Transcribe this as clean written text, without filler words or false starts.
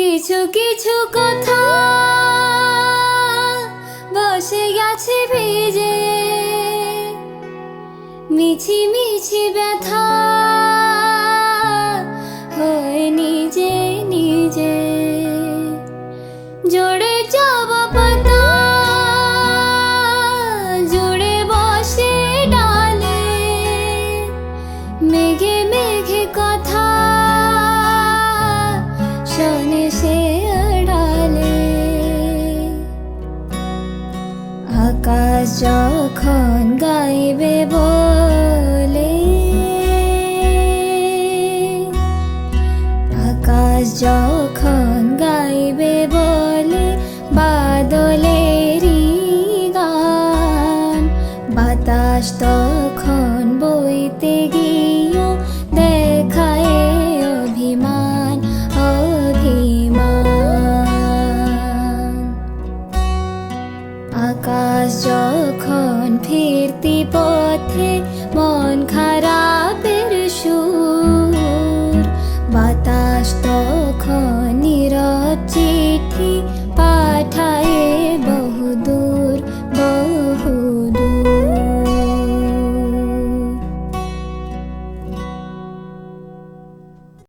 কিছু কিছু কথা বসে গেছে ভিজে, মিছি মিছি ব্যথা হয়ে নিজে নিজে জোড়ে জবা পাতা জুড়ে বসে ডালে, মেঘে মেঘে কথা শোনে সে আড়ালে। আকাশ যখন গাইবে বলে, আকাশ যখন গাইবে বলে বাদলেরই গান, বাতাস তখন বইতে গিয়েও দেখায় অভিমান অভিমান। আকাশ যখন ফিরতি পথে মন খারাপের সুর, বাতাস তখন নীরব চিঠি